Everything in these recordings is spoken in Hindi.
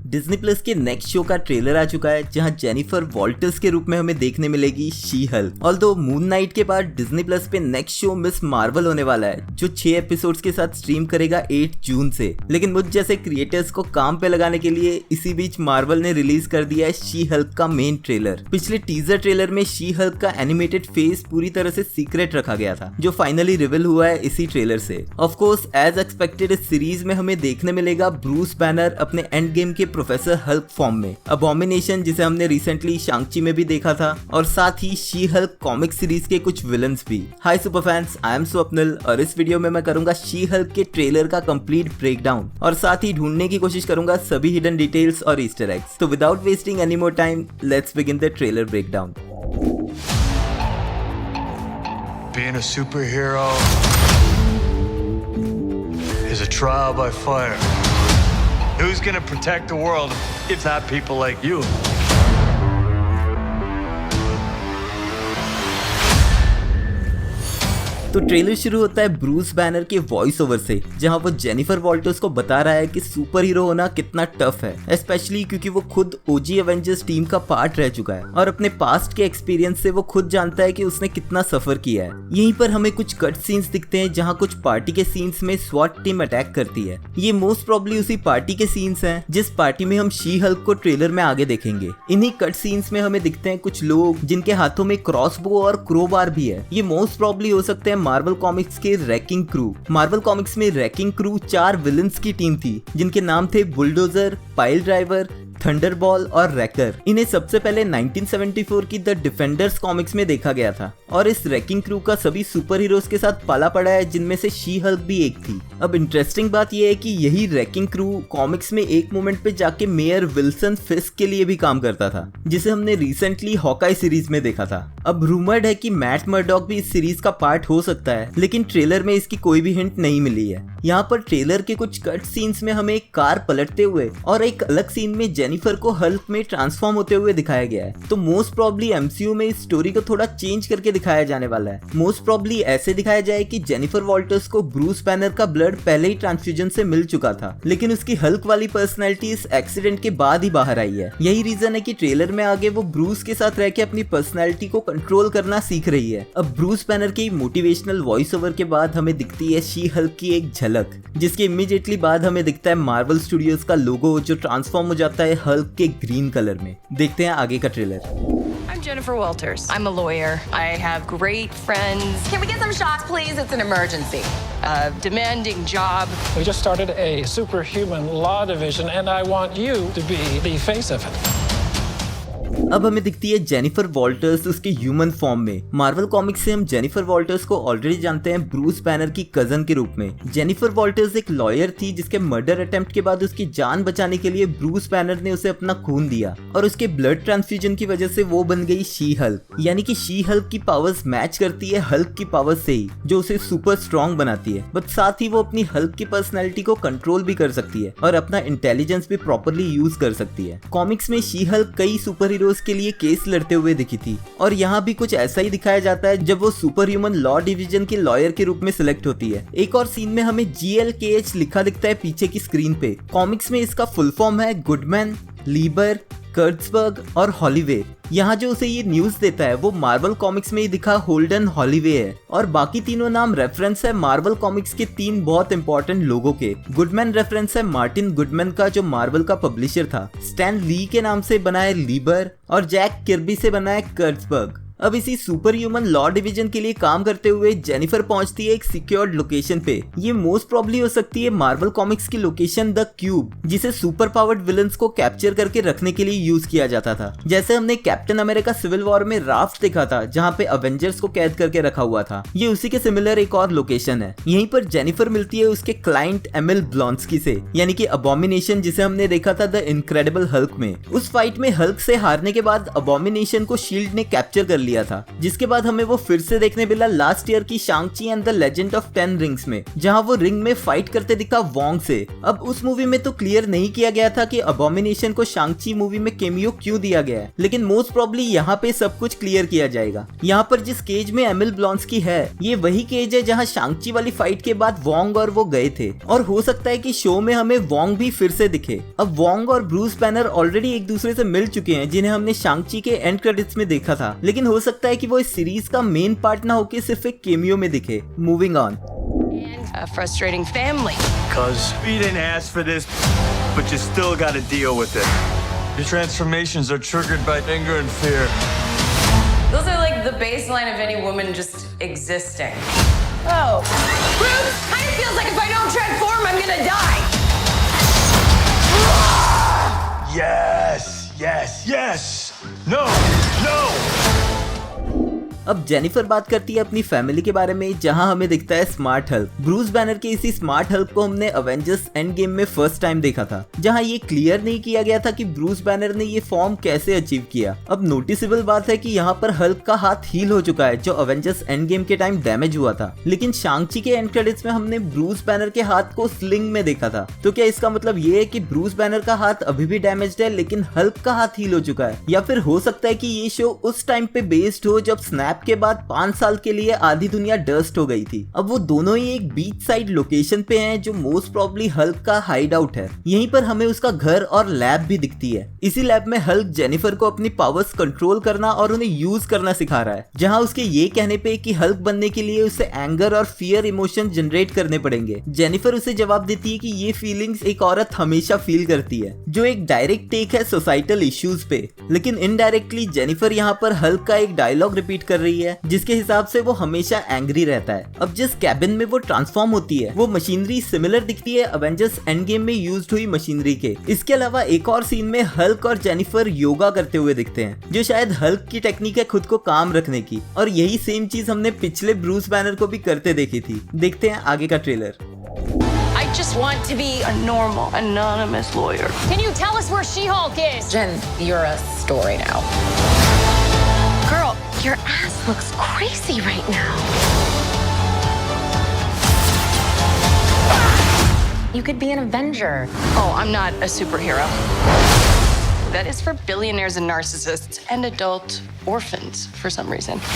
डिज्नी प्लस के नेक्स्ट शो का ट्रेलर आ चुका है जहां जेनिफर वॉल्टर्स के रूप में हमें देखने मिलेगी she Hulk. Although moon night के बाद डिज्नी प्लस पे नेक्स्ट शो मिस मार्वल होने वाला है जो 6 एपिसोड्स के साथ स्ट्रीम करेगा 8 जून से। लेकिन मुझ जैसे क्रिएटर्स को काम पे लगाने के लिए इसी बीच मार्वल ने रिलीज कर दिया है शी हल्क का मेन ट्रेलर। पिछले टीजर ट्रेलर में शी हल्क का एनिमेटेड फेस पूरी तरह से सीक्रेट रखा गया था जो फाइनली रिवील हुआ है इसी ट्रेलर से। ऑफ कोर्स एज एक्सपेक्टेड इस सीरीज में हमें देखने मिलेगा ब्रूस बैनर अपने एंड गेम के प्रोफेसर हल्क फॉर्म में, अबॉमिनेशन जिसे हमने रिसेंटली शांग-ची में भी देखा था, और साथ ही शी हल्क कॉमिक सीरीज के कुछ विलन्स भी। Hi super fans, I am Swapnil और इस वीडियो में मैं करूंगा शी हल्क के ट्रेलर का कंप्लीट ब्रेकडाउन और साथ ही ढूंढने की कोशिश करूंगा सभी हिडन डिटेल्स और ईस्टर एग्स। तो without wasting any more time, let's begin the trailer breakdown. Being a superhero is a trial by fire. Who's gonna protect the world if not people like you? तो ट्रेलर शुरू होता है ब्रूस बैनर के वॉइस ओवर से जहां वो जेनिफर वॉल्टर्स को बता रहा है कि सुपर हीरो होना कितना टफ है, स्पेशली क्योंकि वो खुद ओजी एवेंजर्स टीम का पार्ट रह चुका है और अपने पास्ट के एक्सपीरियंस से वो खुद जानता है कि उसने कितना सफर किया है। यहीं पर हमें कुछ कट सीन्स दिखते हैं जहां कुछ पार्टी के सीन्स में स्वॉट टीम अटैक करती है। ये मोस्ट प्रॉब्ली उसी पार्टी के सीन्स हैं जिस पार्टी में हम शी हल्क को ट्रेलर में आगे देखेंगे। इन्हीं कट सीन्स में हमें दिखते हैं कुछ लोग जिनके हाथों में क्रॉसबो और क्रोबार भी है। ये मोस्ट प्रॉब्ली हो सकते हैं मार्वल कॉमिक्स के रैकिंग क्रू। मार्वल कॉमिक्स में रैकिंग क्रू 4 विलन्स की टीम थी जिनके नाम थे बुलडोजर, पाइल ड्राइवर, थंडरबॉल और रैकर। इन्हें सबसे पहले 1974 की द डिफेंडर्स कॉमिक्स में देखा गया था और इस रैकिंग क्रू का सभी सुपर हीरोज के साथ पाला पड़ा है जिनमें से शी हल्क भी एक थी। अब इंटरेस्टिंग बात यह है कि यही रैकिंग क्रू कॉमिक्स में एक मोमेंट पे जाके मेयर विल्सन फिस्क के लिए भी काम करता था जिसे हमने रिसेंटली हॉकाई सीरीज में देखा था। अब रूमर्ड है कि मैट मर्डॉक भी इस सीरीज का पार्ट हो सकता है लेकिन ट्रेलर में इसकी कोई भी हिंट नहीं मिली है। यहाँ पर ट्रेलर के कुछ कट सीन्स में हमें एक कार पलटते हुए और एक अलग सीन में जेनिफर को हल्क में ट्रांसफॉर्म होते हुए दिखाया गया है। तो मोस्ट प्रॉब्ली एमसीयू में इस स्टोरी को थोड़ा चेंज करके दिखाया जाने वाला है। मोस्ट प्रॉब्ली ऐसे दिखाया जाए कि जेनिफर वॉल्टर्स को ब्रूस बैनर का ब्लड पहले ही ट्रांसफ्यूजन से मिल चुका था लेकिन उसकी हल्क वाली पर्सनैलिटी इस एक्सीडेंट के बाद ही बाहर आई है। यही रीजन है कि ट्रेलर में आगे वो ब्रूस के साथ रह के अपनी पर्सनैलिटी को कंट्रोल करना सीख रही है। अब ब्रूस बैनर की मोटिवेशनल वॉइस ओवर के बाद हमें दिखती है शी हल्क की एक झलक जिसके इमीडिएटली बाद हमें दिखता है मार्वल स्टूडियोज का लोगो जो ट्रांसफॉर्म हो जाता है हल्क के ग्रीन कलर में। देखते हैं आगे का trailer. I'm Jennifer Walters. I'm a lawyer. I have great friends. Can we get some shots, please? It's an emergency. A demanding job. We just started a superhuman law division, and I want you to be the face of it. अब हमें दिखती है जेनिफर वॉल्टर्स उसके ह्यूमन फॉर्म में। मार्वल कॉमिक्स से हम जेनिफर वॉल्टर्स को ऑलरेडी जानते हैं ब्रूस बैनर की कजन के रूप में। जेनिफर वॉल्टर्स एक लॉयर थी जिसके मर्डर अटेम्प्ट के बाद उसकी जान बचाने के लिए ब्रूस बैनर ने उसे अपना खून दिया और उसके ब्लड ट्रांसफ्यूजन की वजह से वो बन गई शी हल्क। यानी कि शी हल्क की पावर्स मैच करती है हल्क की पावर्स से ही जो उसे सुपर स्ट्रॉन्ग बनाती है, बट साथ ही वो अपनी हल्क की पर्सनैलिटी को कंट्रोल भी कर सकती है और अपना इंटेलिजेंस भी प्रॉपरली यूज कर सकती है। कॉमिक्स में शी हल्क कई सुपर हीरोज के लिए केस लड़ते हुए दिखी थी और यहाँ भी कुछ ऐसा ही दिखाया जाता है जब वो सुपर ह्यूमन लॉ डिवीजन के लॉयर के रूप में सिलेक्ट होती है। एक और सीन में हमें GLKH लिखा दिखता है पीछे की स्क्रीन पे। कॉमिक्स में इसका फुल फॉर्म है गुडमैन, लीबर, कर्ट्सबर्ग और हॉलीवे। यहाँ जो उसे ये न्यूज देता है वो मार्वल कॉमिक्स में ही दिखा होल्डन हॉलीवे है और बाकी तीनों नाम रेफरेंस है मार्वल कॉमिक्स के 3 बहुत इंपॉर्टेंट लोगों के। गुडमैन रेफरेंस है मार्टिन गुडमैन का जो मार्वल का पब्लिशर था। स्टैन ली के नाम से बना है लीबर और जैक किर्बी से बना है कर्ट्सबर्ग। अब इसी सुपर ह्यूमन लॉ डिवीजन के लिए काम करते हुए जेनिफर पहुंचती है एक सिक्योर्ड लोकेशन पे। ये मोस्ट प्रॉब्ली हो सकती है मार्वल कॉमिक्स की लोकेशन द क्यूब जिसे सुपर पावर्ड विलन्स को कैप्चर करके रखने के लिए यूज किया जाता था। जैसे हमने कैप्टन अमेरिका सिविल वॉर में राफ्ट देखा था जहाँ पे अवेंजर्स को कैद करके रखा हुआ था, ये उसी के सिमिलर एक और लोकेशन है। यहीं पर जेनिफर मिलती है उसके क्लाइंट एमिल ब्लॉन्स्की से, यानी कि अबॉमिनेशन जिसे हमने देखा था द इनक्रेडिबल हल्क में। उस फाइट में हल्क से हारने के बाद अबॉमिनेशन को शील्ड ने कैप्चर कर लिया था, जिसके बाद हमें वो फिर से देखने मिला लास्ट ईयर की Shang Chi and the legend of 10 rings में, जहां वो रिंग में फाइट करते दिखा वोंग से। अब उस मूवी में तो क्लियर नहीं किया गया था कि अबोमिनेशन को शांग-ची मूवी में केमियो क्यों दिया गया है, लेकिन मोस्ट प्रोबब्ली यहाँ पे सब कुछ क्लियर किया जाएगा। यहाँ पर जिस केज में एमिल ब्लॉन्स्की है, ये वही केज है जहाँ शांग-ची वाली फाइट के बाद वोंग और वो गए थे, और हो सकता है कि शो में हमें वोंग भी फिर से दिखे। अब वोंग और ब्रूस बैनर ऑलरेडी एक दूसरे से मिल चुके हैं, जिन्हें हमने शांग-ची के एंड क्रेडिट्स में देखा था, लेकिन हो सकता है कि वो इस सीरीज का मेन पार्ट ना होके सिर्फ एक केमियो में दिखे। Moving on. A frustrating family. Cuz we didn't ask for this, but you still gotta deal with it. Your transformations are triggered by anger and fear. Those are like the baseline of any woman just existing. Oh. Bruce, kind of feels like if I don't transform, I'm gonna die. Yes, yes, yes. No, no. अब जेनिफर बात करती है अपनी फैमिली के बारे में, जहां हमें दिखता है स्मार्ट हल्क। ब्रूस बैनर के इसी स्मार्ट हल्क को हमने अवेंजर्स एंड गेम में फर्स्ट टाइम देखा था, जहां ये क्लियर नहीं किया गया था कि ब्रूस बैनर ने ये फॉर्म कैसे अचीव किया। अब नोटिसेबल बात है कि यहाँ पर हल्क का हाथ हील हो चुका है, जो अवेंजर्स एंड गेम के टाइम डैमेज हुआ था, लेकिन शांग-ची के एंड क्रेडिट्स में हमने ब्रूस बैनर के हाथ को स्लिंग में देखा था। तो क्या इसका मतलब ये है कि ब्रूस बैनर का हाथ अभी भी डैमेज्ड है, लेकिन हल्क का हाथ हील हो चुका है? या फिर हो सकता है कि ये शो उस टाइम पे बेस्ड हो जब स्नैप के बाद 5 साल के लिए आधी दुनिया डस्ट हो गई थी। अब वो दोनों ही एक बीच साइड लोकेशन पे हैं, जो मोस्ट प्रोबब्ली हल्क का हाइड आउट है। यहीं पर हमें उसका घर और लैब भी दिखती है। इसी लैब में हल्क जेनिफर को अपनी पावर्स कंट्रोल करना और उन्हें यूज करना सिखा रहा है, जहां उसके ये कहने पे कि हल्क बनने के लिए उसे एंगर और फियर इमोशन जनरेट करने पड़ेंगे। जेनिफर उसे जवाब देती है कि ये फीलिंग्स एक औरत हमेशा फील करती है, जो एक डायरेक्ट टेक है सोसाइटल इश्यूज पे। लेकिन इनडायरेक्टली जेनिफर यहाँ पर हल्क का एक डायलॉग रिपीट कर रही है, जिसके हिसाब से वो हमेशा एंग्री रहता है। अब जिस कैबिन में वो ट्रांसफॉर्म होती है, वो मशीनरी सिमिलर दिखती है अवेंजर्स एंड गेम में यूज्ड हुई मशीनरी के। इसके अलावा एक और सीन में हल्क और जेनिफर योगा करते हुए दिखते हैं, जो शायद हल्क की टेक्निक है खुद को काम रखने की, और यही सेम चीज हमने पिछले ब्रूस बैनर को भी करते देखी थी। देखते हैं आगे का trailer. I just want to be a normal, anonymous lawyer. Can you tell us where She-Hulk is? Jen, you're a story now. Girl, your ass looks crazy right now. You could be an Avenger. Oh, I'm not a superhero. That is for billionaires and narcissists and adult orphans for some reason.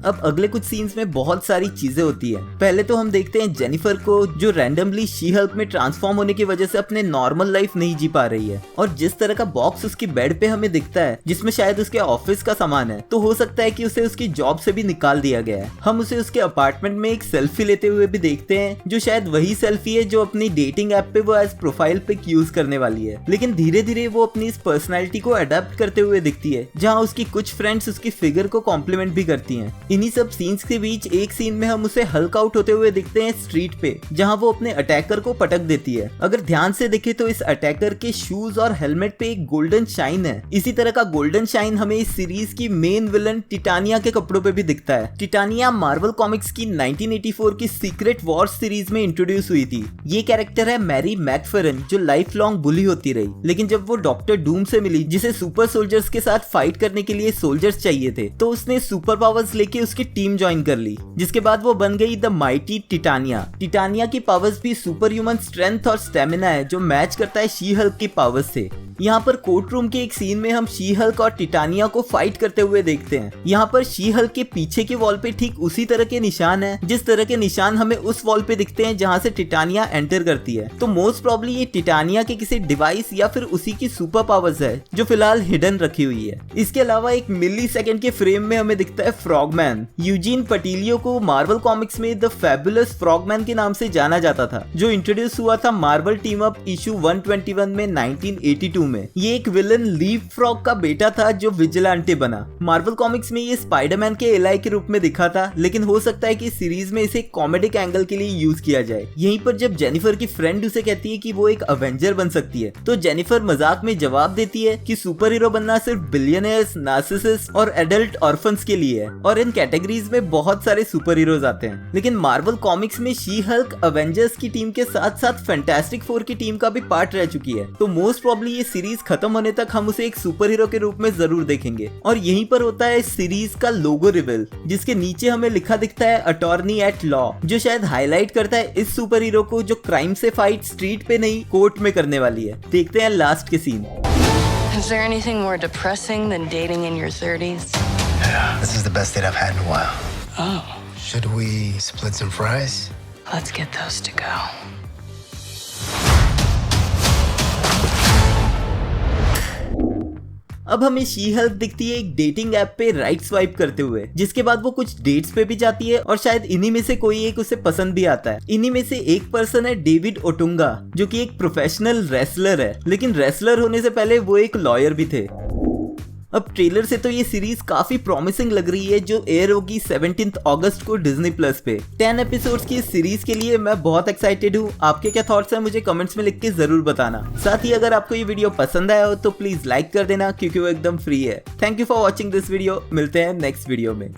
अब अगले कुछ सीन्स में बहुत सारी चीजें होती है। पहले तो हम देखते हैं जेनिफर को, जो रैंडमली शी हल्क में ट्रांसफॉर्म होने की वजह से अपने नॉर्मल लाइफ नहीं जी पा रही है, और जिस तरह का बॉक्स उसकी बेड पे हमें दिखता है, जिसमें शायद उसके ऑफिस का सामान है, तो हो सकता है कि उसे उसकी जॉब से भी निकाल दिया गया है। हम उसे उसके अपार्टमेंट में एक सेल्फी लेते हुए भी देखते हैं, जो शायद वही सेल्फी है जो अपनी डेटिंग ऐप पे वो एज प्रोफाइल पिक यूज करने वाली है। लेकिन धीरे धीरे वो अपनी इस पर्सनैलिटी को अडेप्ट करते हुए दिखती है, जहाँ उसकी कुछ फ्रेंड्स उसकी फिगर को कॉम्प्लीमेंट भी करती हैं। इन्हीं सब सीन्स के बीच एक सीन में हम उसे हल्क आउट होते हुए दिखते हैं स्ट्रीट पे, जहां वो अपने अटैकर को पटक देती है। अगर ध्यान से देखें तो इस अटैकर के शूज और हेलमेट पे एक गोल्डन शाइन है। इसी तरह का गोल्डन शाइन हमें इस सीरीज की मेन विलन टिटानिया के कपड़ों पे भी दिखता है। टिटानिया मार्वल कॉमिक्स की 1984 की सीक्रेट वॉर्स सीरीज में इंट्रोड्यूस हुई थी। ये कैरेक्टर है मैरी मैकफेरन, जो लाइफ लॉन्ग बुली होती रही, लेकिन जब वो डॉक्टर डूम से मिली, जिसे सुपर सोल्जर्स के साथ फाइट करने के लिए सोल्जर्स चाहिए थे, तो उसने सुपर पावर्स लेके उसकी टीम ज्वाइन कर ली, जिसके बाद वो बन गई द माइटी टिटानिया। टिटानिया की पावर्स भी सुपर ह्यूमन स्ट्रेंथ और स्टेमिना है, जो मैच करता है शी हल्क की पावर्स से। यहाँ पर कोर्ट रूम के एक सीन में हम शी हल्क और टिटानिया को फाइट करते हुए देखते हैं। यहाँ पर शी हल्क के पीछे के वॉल पे ठीक उसी तरह के निशान है, जिस तरह के निशान हमें उस वॉल पे दिखते हैं जहाँ से टिटानिया एंटर करती है। तो मोस्ट प्रोबब्ली ये टिटानिया के किसी डिवाइस या फिर उसी की सुपर पावर्स है, जो फिलहाल हिडन रखी हुई है। इसके अलावा एक मिली सेकेंड के फ्रेम में हमें दिखता है फ्रॉगमैन। यूजीन पटीलियो को मार्वल कॉमिक्स में द फैबुलस फ्रॉगमैन के नाम से जाना जाता था, जो इंट्रोड्यूस हुआ था मार्वल टीम अप इशू 121 में 1982 2 में। ये एक विलन लीप फ्रॉग का बेटा था जो विजिलेंटे बना। मार्वल कॉमिक्स में ये स्पाइडरमैन के एलाई के रूप में दिखा था, लेकिन हो सकता है कि सीरीज में इसे कॉमेडिक एंगल के लिए यूज किया जाए। यहीं पर जब जेनिफर की फ्रेंड उसे कहती है कि वो एक अवेंजर बन सकती है, तो जेनिफर मजाक में जवाब देती है कि सुपर हीरो बनना सिर्फ बिलियनर्स, नार्सिसिस्ट और एडल्ट ऑर्फन्स के लिए है, और इन कैटेगरीज में बहुत सारे सुपर हीरोज आते हैं। लेकिन मार्वल कॉमिक्स में शी हल्क अवेंजर्स की टीम के साथ साथ फैंटास्टिक फोर की टीम का भी पार्ट रह चुकी है, तो मोस्ट प्रॉब्ली ये सीरीज खत्म होने तक हम उसे एक सुपर हीरो के रूप में जरूर देखेंगे। और यहीं पर होता है इस सीरीज का लोगो रिवील, जिसके नीचे हमें लिखा दिखता है अटॉर्नी एट लॉ, जो शायद हाईलाइट करता है इस सुपर हीरो को जो क्राइम से फाइट स्ट्रीट पे नहीं कोर्ट में करने वाली है। देखते हैं लास्ट के scene. Is there anything more depressing than dating in your 30s? Yeah, this is the best date I've had in a while. Oh. Should we split some fries? Let's get those to go. अब हमें शी हल्क दिखती है एक डेटिंग ऐप पे राइट स्वाइप करते हुए, जिसके बाद वो कुछ डेट्स पे भी जाती है और शायद इन्हीं में से कोई एक उसे पसंद भी आता है। इन्हीं में से एक पर्सन है डेविड ओटुंगा, जो कि एक प्रोफेशनल रेसलर है, लेकिन रेसलर होने से पहले वो एक लॉयर भी थे। अब ट्रेलर से तो ये सीरीज काफी प्रॉमिसिंग लग रही है, जो एयर होगी 17 अगस्त को डिज्नी प्लस पे। 10 एपिसोड्स की इस सीरीज के लिए मैं बहुत एक्साइटेड हूँ। आपके क्या थॉट्स हैं मुझे कमेंट्स में लिख के जरूर बताना। साथ ही अगर आपको ये वीडियो पसंद आया हो तो प्लीज लाइक कर देना, क्योंकि वो एकदम फ्री है। Thank you for watching this video. मिलते हैं नेक्स्ट वीडियो में।